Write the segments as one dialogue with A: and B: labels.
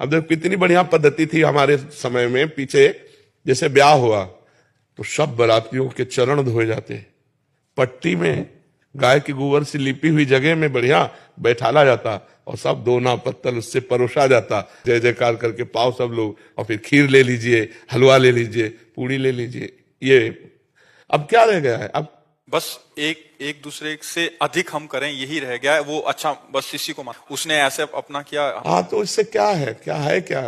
A: अब देखो कितनी बढ़िया पद्धति थी हमारे समय में पीछे, जैसे ब्याह हुआ तो सब बारातियों के चरण धोए जाते, पट्टी में गाय के गोबर से लिपी हुई जगह में बढ़िया बैठाला जाता और सब दोना पत्तल उससे परोसा जाता, जय जयकार करके पाओ सब लोग, और फिर खीर ले लीजिए, हलवा ले लीजिए, पूड़ी ले लीजिए। ये अब क्या रह गया है? अब
B: बस एक दूसरे से अधिक हम करें, यही रह गया है। वो अच्छा बस इसी को उसने ऐसे अपना किया।
A: हाँ, तो इससे क्या है, क्या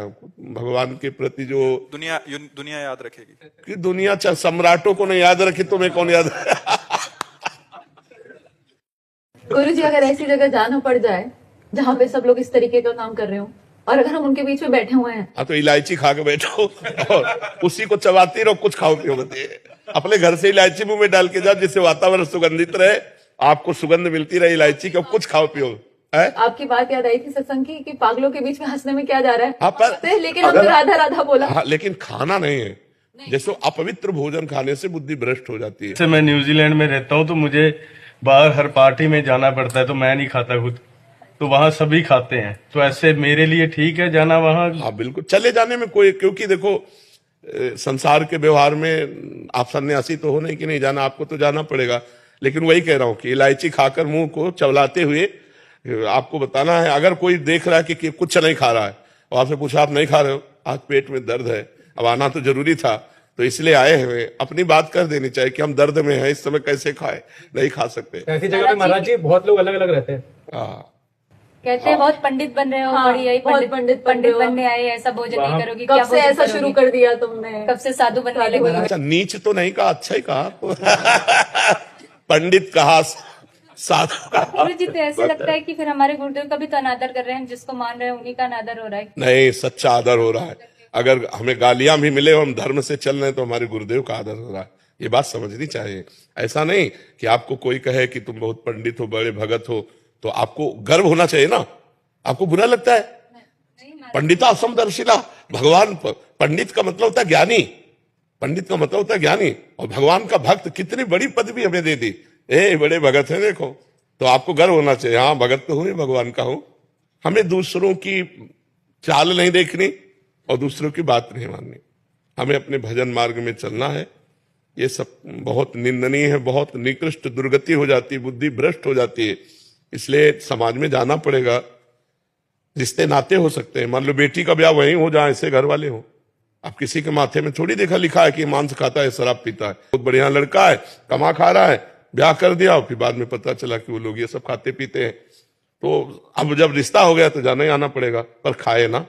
A: भगवान के प्रति जो
B: दुनिया याद रखेगी
A: कि दुनिया सम्राटों को नहीं याद रखे, तुम्हें कौन याद
C: गुरु जी, अगर ऐसी जगह जाना पड़ जाए जहाँ पे सब लोग इस तरीके का काम कर रहे हो और अगर हम उनके बीच में बैठे हुए हैं,
A: हाँ तो इलायची खा के बैठो और उसी को चबाती रहो, कुछ खाओ पियो मत। अपने घर से इलायची मुंह में डाल के जाओ जिससे वातावरण सुगंधित रहे, आपको सुगंध मिलती रहे इलायची की, कुछ खाओ पियो है?
C: आपकी बात याद आई थी सत्संग की कि पागलों के बीच में हंसने में क्या जा रहा है।
A: हाँ, पर
C: लेकिन हम राधा राधा बोला।
A: हाँ, लेकिन खाना नहीं है। जैसे अपवित्र भोजन खाने से बुद्धि भ्रष्ट हो जाती है।
D: मैं न्यूजीलैंड में रहता हूँ तो मुझे बाहर हर पार्टी में जाना पड़ता है, तो मैं नहीं खाता खुद, तो वहाँ सभी खाते हैं, तो ऐसे मेरे लिए ठीक है जाना वहाँ।
A: हाँ बिल्कुल, चले जाने में कोई, क्योंकि देखो संसार के व्यवहार में आप सन्यासी तो हो नहीं कि नहीं जाना, आपको तो जाना पड़ेगा। लेकिन वही कह रहा हूँ कि इलायची खाकर मुंह को चबलाते हुए आपको बताना है, अगर कोई देख रहा है कि कुछ नहीं खा रहा है और आपसे पूछा आप नहीं खा रहे हो, आज पेट में दर्द है, अब आना तो जरूरी था तो इसलिए आए हैं, अपनी बात कर देनी चाहिए कि हम दर्द में हैं, इस समय कैसे खाए, नहीं खा सकते।
E: ऐसी जगह पे महाराज जी बहुत लोग अलग अलग रहते हैं।
A: हाँ,
F: कहते हैं बहुत पंडित बन रहे हो,
C: हाँ,
F: बढ़िया
C: बहुत पंडित
F: बनने आए, ऐसा भोजन नहीं करोगी,
C: कब
F: क्या
C: से ऐसा शुरू कर दिया तुमने,
F: कब से साधु बनने लगे।
A: अच्छा नीच तो नहीं कहा, अच्छा ही कहा पंडित कहा, साधु कहा।
F: गुरु जी, तो ऐसे लगता है कि फिर हमारे गुरुदेव का भी तो अनादर कर रहे हैं, जिसको मान रहे हैं उन्हीं का अनादर हो रहा है।
A: नहीं, सच्चा आदर हो रहा है। अगर हमें गालियां भी मिले और हम धर्म से चल रहे हैं तो हमारे गुरुदेव का आदर हो रहा है, ये बात समझनी चाहिए। ऐसा नहीं कि आपको कोई कहे कि तुम बहुत पंडित हो, बड़े भगत हो, तो आपको गर्व होना चाहिए ना। आपको बुरा लगता है? पंडिता समदर्शिला, भगवान पंडित का मतलब होता है ज्ञानी, पंडित का मतलब होता है ज्ञानी, और भगवान का भक्त, कितनी बड़ी पदवी हमें दे दी, ए बड़े भगत है देखो, तो आपको गर्व होना चाहिए, हाँ भगत तो हूं, भगवान का हूं। हमें दूसरों की चाल नहीं देखनी और दूसरों की बात नहीं माननी, हमें अपने भजन मार्ग में चलना है। ये सब बहुत निंदनीय है, बहुत निकृष्ट दुर्गति हो जाती है, बुद्धि भ्रष्ट हो जाती है। इसलिए समाज में जाना पड़ेगा, रिश्ते नाते हो सकते हैं। मान लो बेटी का ब्याह वहीं हो जहां ऐसे घर वाले हो, अब किसी के माथे में थोड़ी देखा लिखा है कि मांस खाता है, शराब पीता है। बहुत बढ़िया लड़का है, कमा खा रहा है, ब्याह कर दिया और फिर बाद में पता चला कि वो लोग ये सब खाते पीते हैं। तो अब जब रिश्ता हो गया तो जाना ही आना पड़ेगा, पर खाए ना।